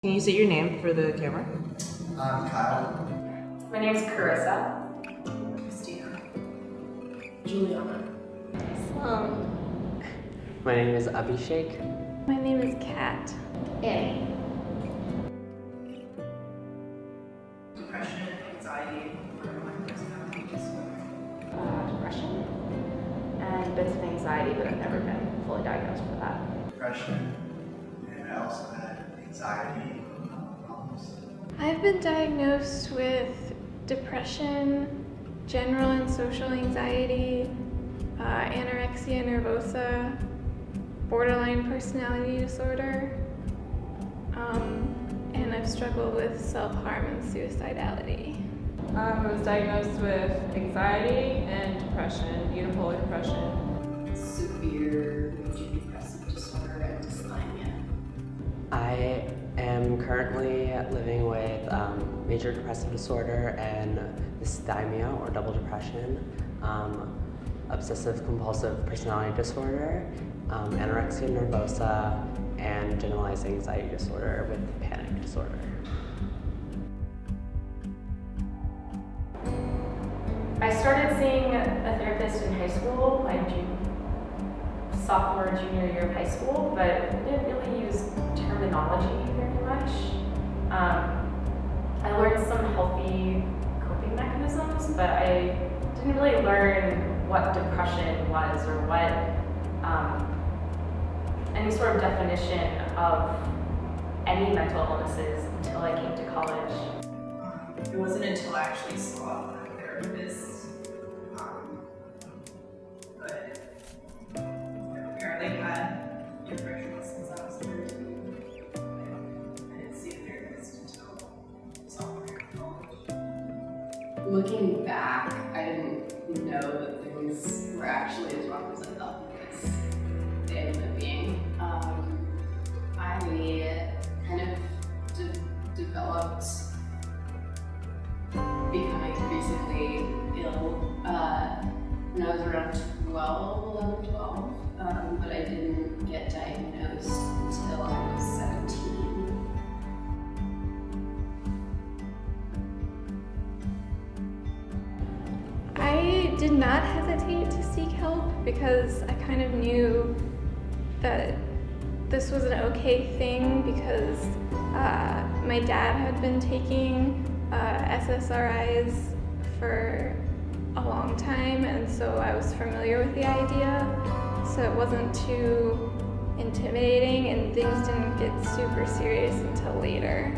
Can you say your name for the camera? I'm Kyle. My name is Carissa. Christina. Juliana. Sloan. My name is Abhishek. My name is Kat. Annie. Depression, anxiety, borderline personality disorder. Depression and bits of anxiety, but I've never been fully diagnosed for that. Depression, and I also had anxiety problems. I've been diagnosed with depression, general and social anxiety, anorexia nervosa, borderline personality disorder, and I've struggled with self-harm and suicidality. I was diagnosed with anxiety and depression, unipolar depression. Severe major depressive disorder and dysthymia. I am currently living with major depressive disorder and dysthymia or double depression, obsessive compulsive personality disorder, anorexia nervosa, and generalized anxiety disorder with panic disorder. I started seeing a therapist in high school, my sophomore, junior year of high school, but didn't really use terminology very much. I learned some healthy coping mechanisms, but I didn't really learn what depression was or what any sort of definition of any mental illnesses until I came to college. It wasn't until I actually saw a therapist, but apparently had depression since I was 13. I didn't see a therapist until sophomore year of college. Looking back, I didn't know that things were actually as rough as I thought because they ended up being. I kind of developed becoming basically ill when I was around 11, 12, but I didn't get diagnosed until I was 17. I did not hesitate to seek help because I kind of knew that this was an okay thing because my dad had been taking SSRIs for a long time, and so I was familiar with the idea, so it wasn't too intimidating and things didn't get super serious until later.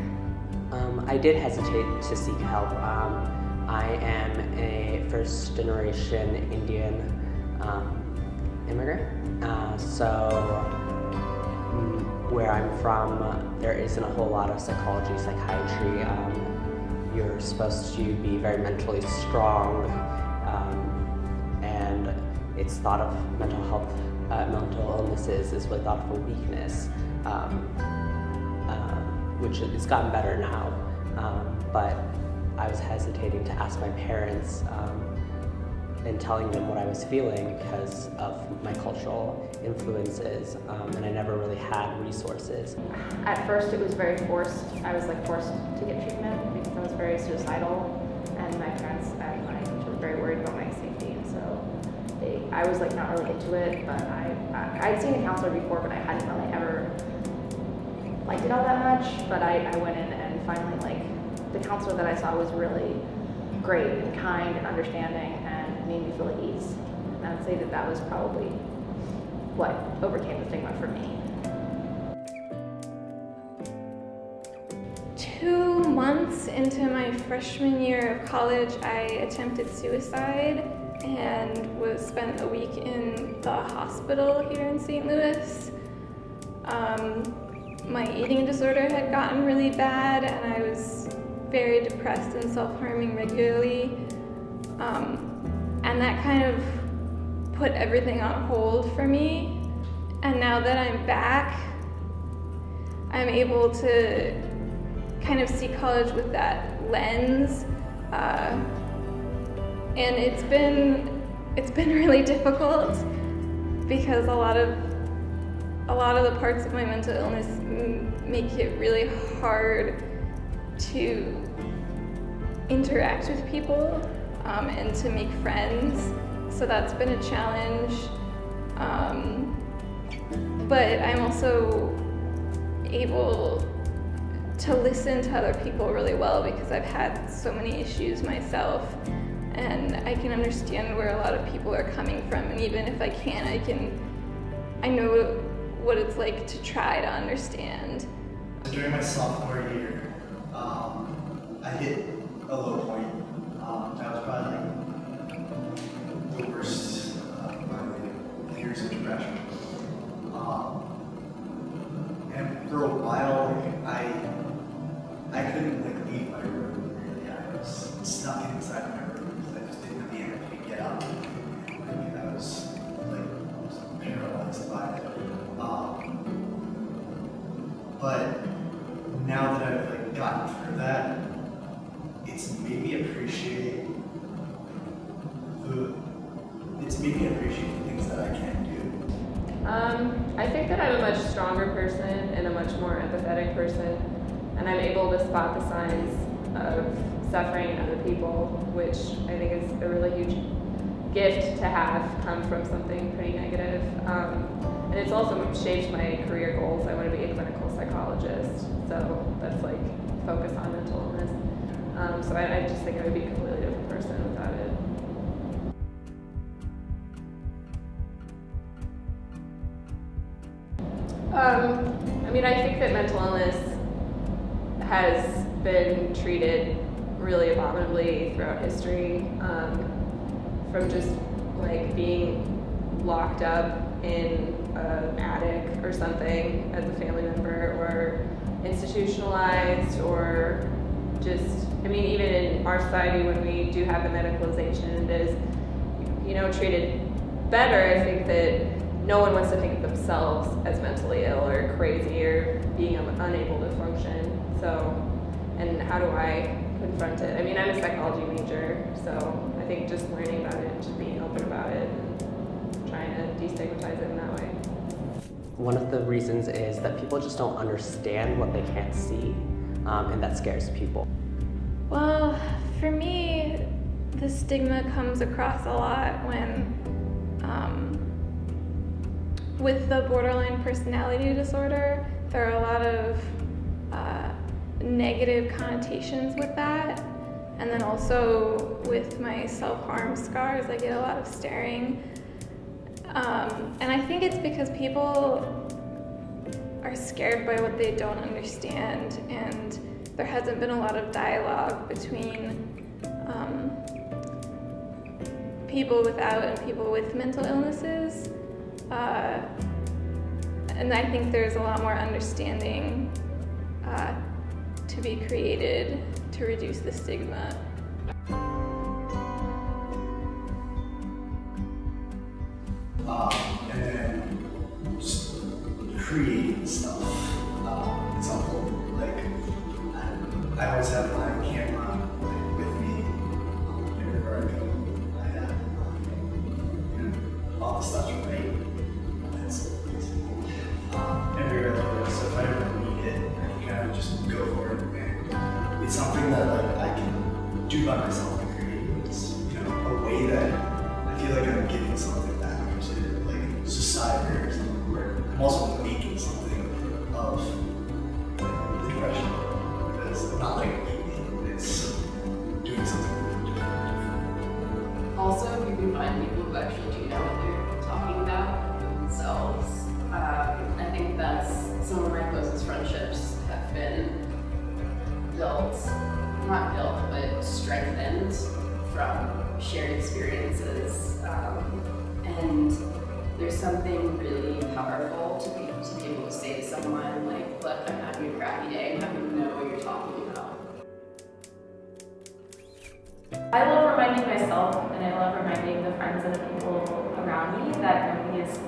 I did hesitate to seek help. I am a first-generation Indian immigrant, so where I'm from, there isn't a whole lot of psychology, psychiatry. You're supposed to be very mentally strong, and it's thought of mental health, mental illnesses is really thought of a weakness, which it's gotten better now, but I was hesitating to ask my parents and telling them what I was feeling because of my cultural influences, and I never really had resources. At first it was very forced. I was forced to get treatment because I was very suicidal, and my parents and my teacher were very worried about my safety, and so I was not really into it, but I'd seen a counselor before, but I hadn't really ever liked it all that much, but I went in and finally the counselor that I saw was really great and kind and understanding and made me feel at ease. And I'd say that was probably what overcame the stigma for me. 2 months into my freshman year of college, I attempted suicide and spent a week in the hospital here in St. Louis. My eating disorder had gotten really bad and I was very depressed and self-harming regularly. And that kind of put everything on hold for me. And now that I'm back, I'm able to kind of see college with that lens. And it's been really difficult because a lot lot of the parts of my mental illness make it really hard to interact with people and to make friends. So that's been a challenge. But I'm also able to listen to other people really well because I've had so many issues myself, and I can understand where a lot of people are coming from, and even if I can't, I know what it's like to try to understand. During my sophomore year, I hit a low point. That was probably the worst my years of depression. And for a while, I couldn't leave my room. Really, I was stuck inside my room because I just didn't have the energy to get up. I was paralyzed by it. But now that I've gotten through that, it's made me appreciate the things that I can do. I think that I'm a much stronger person and a much more empathetic person, and I'm able to spot the signs of suffering in other people, which I think is a really huge gift to have come from something pretty negative. And it's also shaped my career goals. I want to be a clinical psychologist, so that's focus on mental illness. So I just think I would be a completely different person without it. I think that mental illness has been treated really abominably throughout history, from just being locked up in an attic or something as a family member, or institutionalized, or just, even in our society when we do have the medicalization, it is, treated better. I think that no one wants to think of themselves as mentally ill or crazy or being unable to function. So, and how do I confront it? I'm a psychology major, so I think just learning about it and just being open about it and trying to destigmatize it in that way. One of the reasons is that people just don't understand what they can't see, and that scares people. Well, for me, the stigma comes across a lot when with the borderline personality disorder, there are a lot of negative connotations with that. And then also with my self-harm scars, I get a lot of staring. And I think it's because people are scared by what they don't understand, and there hasn't been a lot of dialogue between people without and people with mental illnesses. And I think there's a lot more understanding to be created to reduce the stigma. And then just creating stuff. It's helpful. I always have my camera with me everywhere I go. I have all the stuff to write. Everywhere I go. So if I ever need it, I can kind of just go for it. And it's something that I can do by myself and create. It's a way that I feel like I'm giving something back to society or something, where I'm also making something of the depression. It's not leaving, it's doing something really different. Also, if you can find people who actually do know what they're talking about themselves, I think that's some of my closest friendships have been not built, but strengthened from shared experiences. And there's something really powerful to be able to say to someone, look, I'm having a crappy day, and having to know what you're talking about. I love reminding myself, and I love reminding the friends and the people around me that nobody is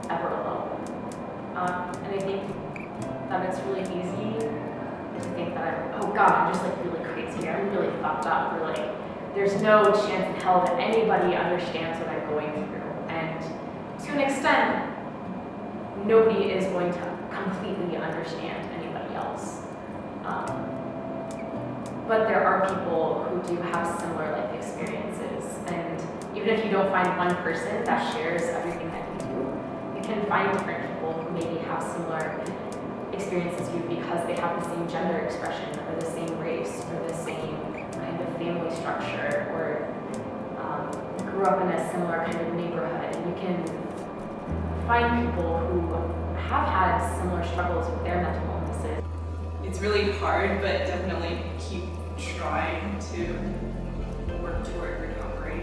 ever alone. And I think that it's really easy to think that I'm just really crazy, I'm really fucked up, or there's no chance in hell that anybody understands what I'm going through. And to an extent, nobody is going to completely understand anybody else. But there are people who do have similar life experiences, and even if you don't find one person that shares everything that you do, you can find different people who maybe have similar experiences as you because they have the same gender expression or the same race or the same kind of family structure or grew up in a similar kind of neighborhood. And you can find people who have had similar struggles with their mental illnesses. It's really hard, but definitely keep trying to work toward recovery.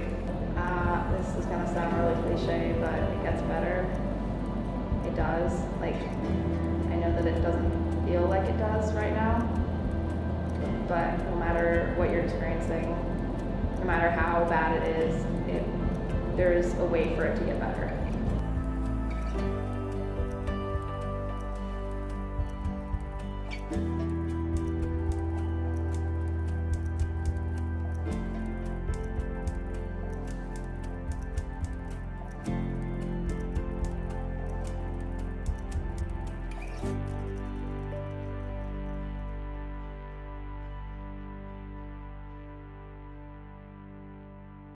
This is gonna sound really cliche, but it gets better. It does. Like, I know that it doesn't feel like it does right now, but no matter what you're experiencing, no matter how bad it is, there's a way for it to get better.